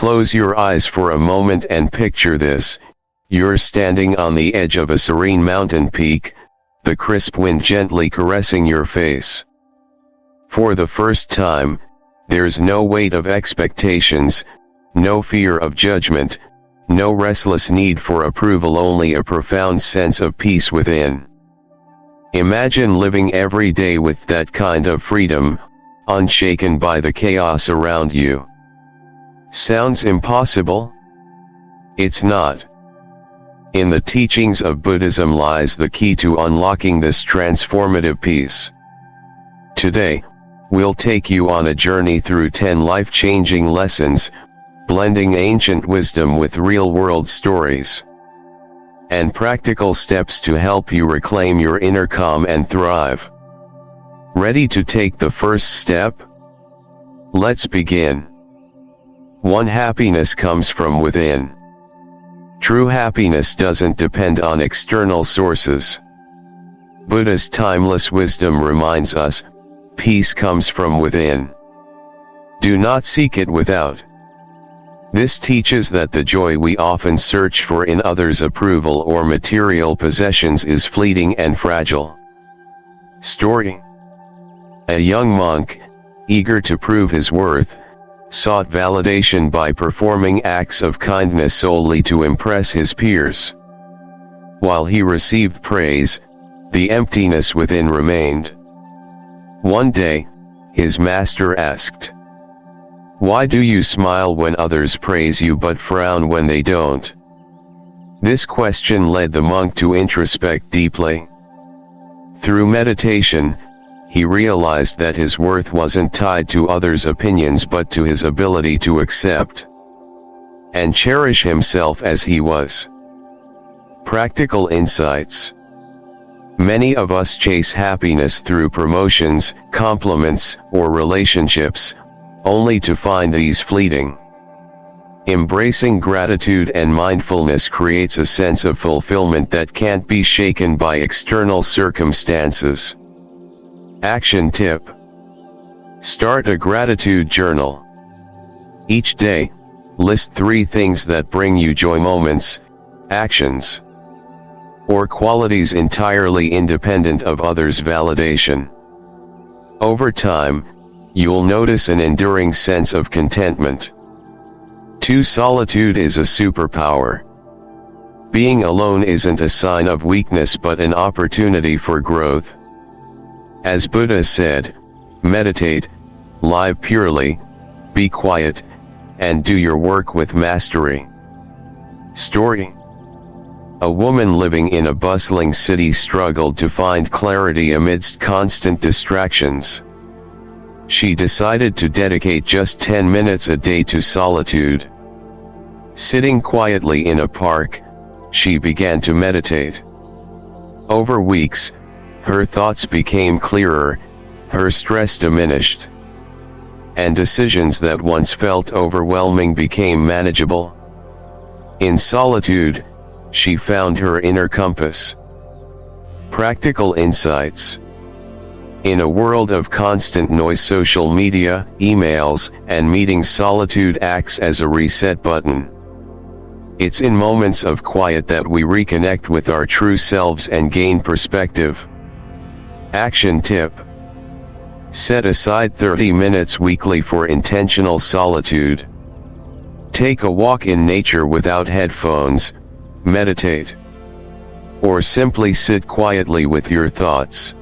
Close your eyes for a moment and picture this: you're standing on the edge of a serene mountain peak, the crisp wind gently caressing your face. For the first time, there's no weight of expectations, no fear of judgment, no restless need for approval, only a profound sense of peace within. Imagine living every day with that kind of freedom, unshaken by the chaos around you. Sounds impossible? It's not. In the teachings of Buddhism lies the key to unlocking this transformative peace. Today, we'll take you on a journey through 10 life-changing lessons, blending ancient wisdom with real-world stories and practical steps to help you reclaim your inner calm and thrive. Ready to take the first step? Let's begin. 1. Happiness comes from within. True happiness doesn't depend on external sources. Buddha's timeless wisdom reminds us, peace comes from within. Do not seek it without. This teaches that the joy we often search for in others' approval or material possessions is fleeting and fragile. Story: a young monk, eager to prove his worth, sought validation by performing acts of kindness solely to impress his peers. While he received praise, the emptiness within remained. One day, his master asked, "Why do you smile when others praise you but frown when they don't?" This question led the monk to introspect deeply. Through meditation, he realized that his worth wasn't tied to others' opinions but to his ability to accept and cherish himself as he was. Practical insights. Many of us chase happiness through promotions, compliments, or relationships, only to find these fleeting. Embracing gratitude and mindfulness creates a sense of fulfillment that can't be shaken by external circumstances. Action tip: start a gratitude journal. Each day, list 3 things that bring you joy: moments, actions, or qualities entirely independent of others' validation. Over time, you'll notice an enduring sense of contentment. 2. Solitude is a superpower. Being alone isn't a sign of weakness but an opportunity for growth. As Buddha said, meditate, live purely, be quiet, and do your work with mastery. Story: a woman living in a bustling city struggled to find clarity amidst constant distractions. She decided to dedicate just 10 minutes a day to solitude. Sitting quietly in a park, she began to meditate. Over weeks, her thoughts became clearer, her stress diminished, and decisions that once felt overwhelming became manageable. In solitude, she found her inner compass. Practical insights. In a world of constant noise, social media, emails, and meetings, solitude acts as a reset button. It's in moments of quiet that we reconnect with our true selves and gain perspective. Action tip: set aside 30 minutes weekly for intentional solitude. Take a walk in nature without headphones, meditate, or simply sit quietly with your thoughts.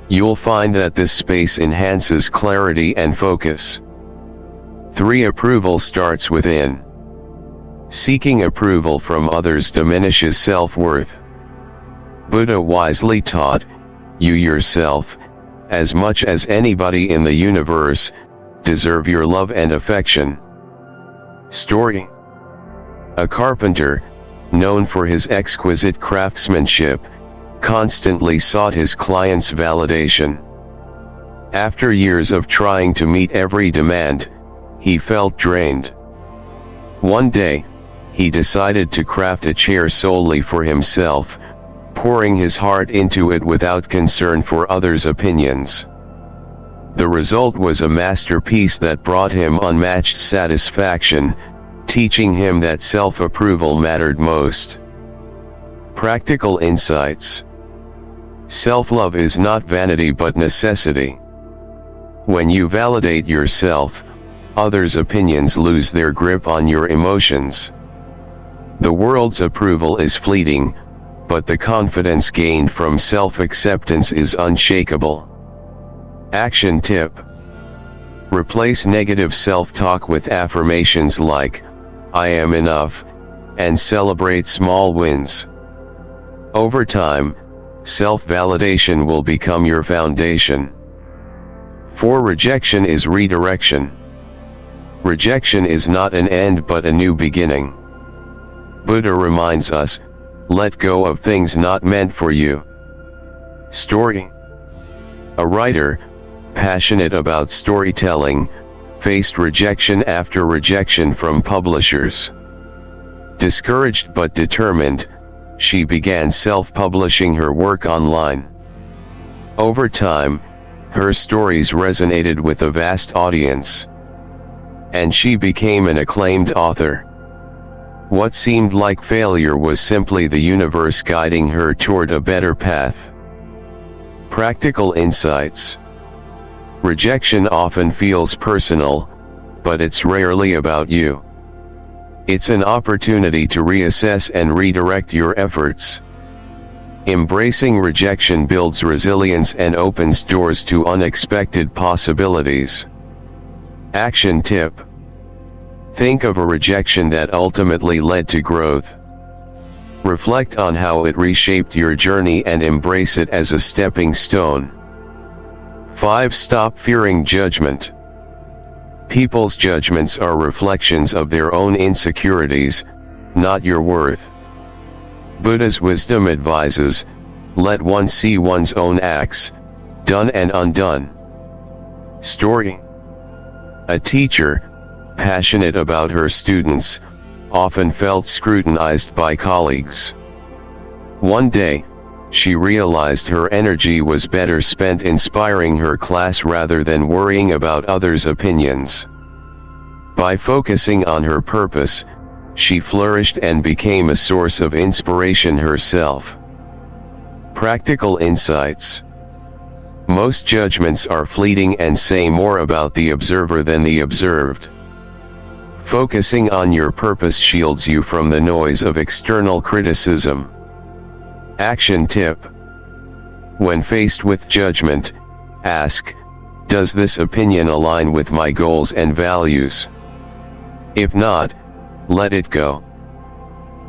You'll find that this space enhances clarity and focus. 3. Approval starts within. Seeking approval from others diminishes self-worth. Buddha wisely taught, you yourself, as much as anybody in the universe, deserve your love and affection. Story: a carpenter, known for his exquisite craftsmanship, constantly sought his clients' validation. After years of trying to meet every demand, he felt drained. One day, he decided to craft a chair solely for himself, pouring his heart into it without concern for others' opinions. The result was a masterpiece that brought him unmatched satisfaction, teaching him that self-approval mattered most. Practical insights. Self-love is not vanity but necessity. When you validate yourself, others' opinions lose their grip on your emotions. The world's approval is fleeting, but the confidence gained from self-acceptance is unshakable. Action tip. Replace negative self-talk with affirmations like, "I am enough," and celebrate small wins. Over time, self-validation will become your foundation. For rejection is redirection. Rejection is not an end but a new beginning. Buddha reminds us, let go of things not meant for you. Story. A writer, passionate about storytelling, faced rejection after rejection from publishers. Discouraged but determined, she began self-publishing her work online. Over time, her stories resonated with a vast audience, and she became an acclaimed author. What seemed like failure was simply the universe guiding her toward a better path. Practical insights. Rejection often feels personal, but it's rarely about you. It's an opportunity to reassess and redirect your efforts. Embracing rejection builds resilience and opens doors to unexpected possibilities. Action tip. Think of a rejection that ultimately led to growth. Reflect on how it reshaped your journey and embrace it as a stepping stone. 5. Stop fearing judgment. People's judgments are reflections of their own insecurities, not your worth. Buddha's wisdom advises, let one see one's own acts, done and undone. Story. A teacher, passionate about her students, often felt scrutinized by colleagues. One day, she realized her energy was better spent inspiring her class rather than worrying about others' opinions. By focusing on her purpose, she flourished and became a source of inspiration herself. Practical insights. Most judgments are fleeting and say more about the observer than the observed. Focusing on your purpose shields you from the noise of external criticism. Action tip. When faced with judgment, ask, does this opinion align with my goals and values? If not, let it go.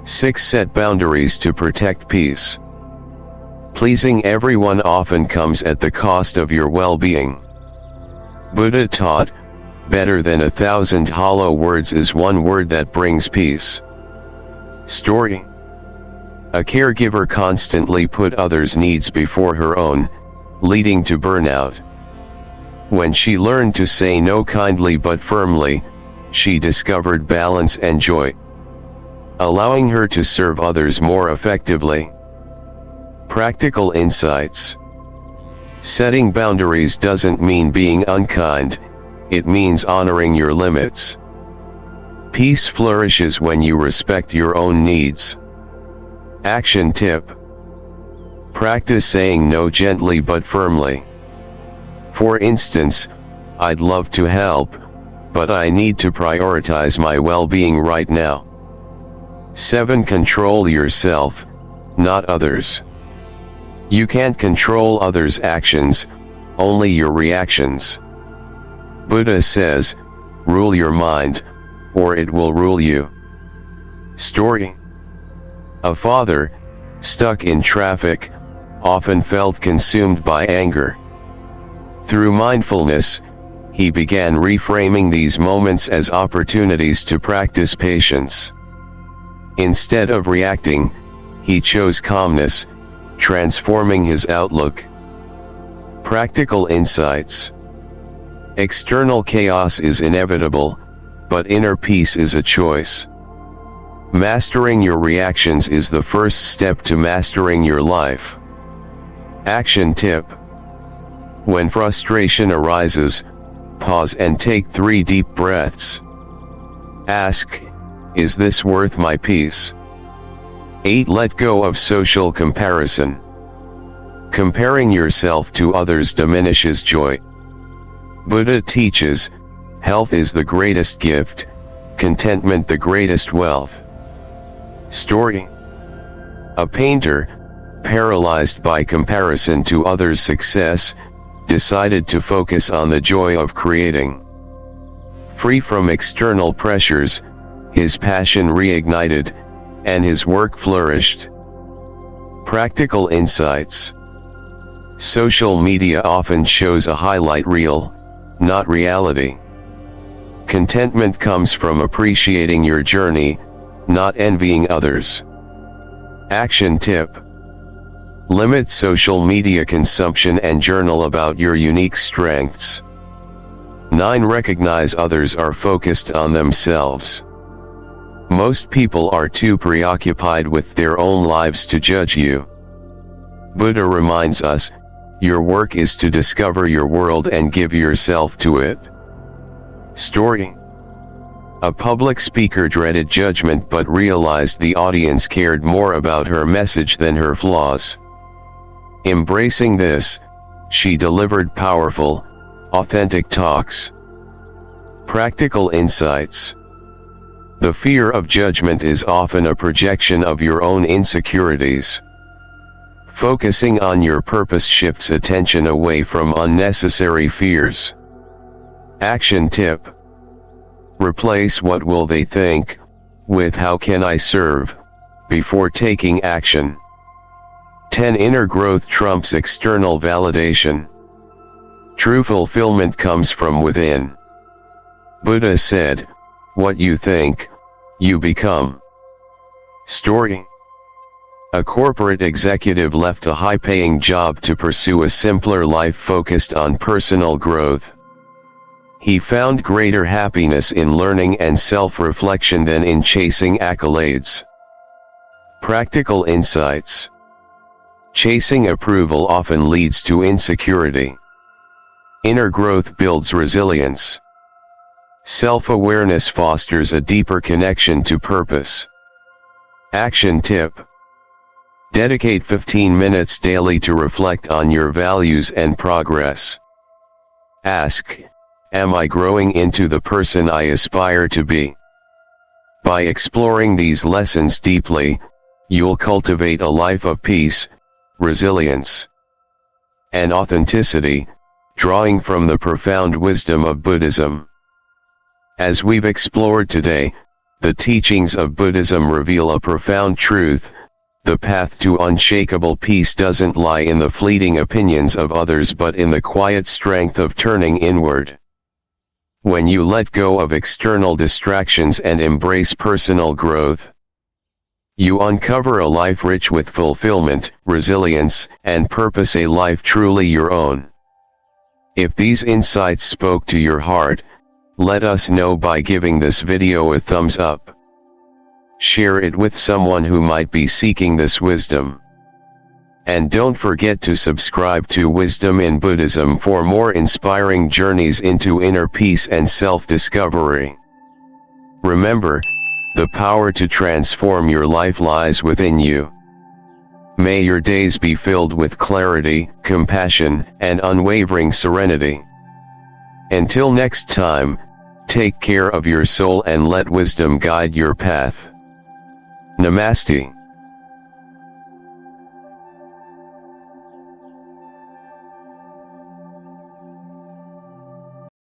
6. Set boundaries to protect peace. Pleasing everyone often comes at the cost of your well-being. Buddha taught, better than 1,000 hollow words is one word that brings peace. Story. A caregiver constantly put others' needs before her own, leading to burnout. When she learned to say no kindly but firmly, she discovered balance and joy, allowing her to serve others more effectively. Practical insights. Setting boundaries doesn't mean being unkind, it means honoring your limits. Peace flourishes when you respect your own needs. Action tip. Practice saying no gently but firmly. For instance, I'd love to help, but I need to prioritize my well-being right now. 7. Control yourself, not others. You can't control others' actions, only your reactions. Buddha says, rule your mind, or it will rule you. Story. A father, stuck in traffic, often felt consumed by anger. Through mindfulness, he began reframing these moments as opportunities to practice patience. Instead of reacting, he chose calmness, transforming his outlook. Practical insights. External chaos is inevitable, but inner peace is a choice. Mastering your reactions is the first step to mastering your life. Action tip. When frustration arises, pause and take 3 deep breaths. Ask, is this worth my peace? 8. Let go of social comparison. Comparing yourself to others diminishes joy. Buddha teaches, health is the greatest gift, contentment the greatest wealth. Story. A painter, paralyzed by comparison to others' success, decided to focus on the joy of creating. Free from external pressures, his passion reignited, and his work flourished. Practical insights. Social media often shows a highlight reel, not reality. Contentment comes from appreciating your journey, not envying others. Action tip. Limit social media consumption and journal about your unique strengths. 9. Recognize others are focused on themselves. Most people are too preoccupied with their own lives to judge you. Buddha reminds us, your work is to discover your world and give yourself to it. Story. A public speaker dreaded judgment but realized the audience cared more about her message than her flaws. Embracing this, she delivered powerful, authentic talks. Practical insights. The fear of judgment is often a projection of your own insecurities. Focusing on your purpose shifts attention away from unnecessary fears. Action tip. Replace "what will they think" with "how can I serve" before taking action. 10. Inner growth trumps external validation. True fulfillment comes from within. Buddha said, what you think, you become. Story. A corporate executive left a high-paying job to pursue a simpler life focused on personal growth. He found greater happiness in learning and self-reflection than in chasing accolades. Practical insights. Chasing approval often leads to insecurity. Inner growth builds resilience. Self-awareness fosters a deeper connection to purpose. Action tip. Dedicate 15 minutes daily to reflect on your values and progress. Ask, am I growing into the person I aspire to be? By exploring these lessons deeply, you'll cultivate a life of peace, resilience, and authenticity, drawing from the profound wisdom of Buddhism. As we've explored today, the teachings of Buddhism reveal a profound truth: the path to unshakable peace doesn't lie in the fleeting opinions of others but in the quiet strength of turning inward. When you let go of external distractions and embrace personal growth, you uncover a life rich with fulfillment, resilience, and purpose, a life truly your own. If these insights spoke to your heart, let us know by giving this video a thumbs up. Share it with someone who might be seeking this wisdom. And don't forget to subscribe to Wisdom in Buddhism for more inspiring journeys into inner peace and self-discovery. Remember, the power to transform your life lies within you. May your days be filled with clarity, compassion, and unwavering serenity. Until next time, take care of your soul and let wisdom guide your path. Namaste.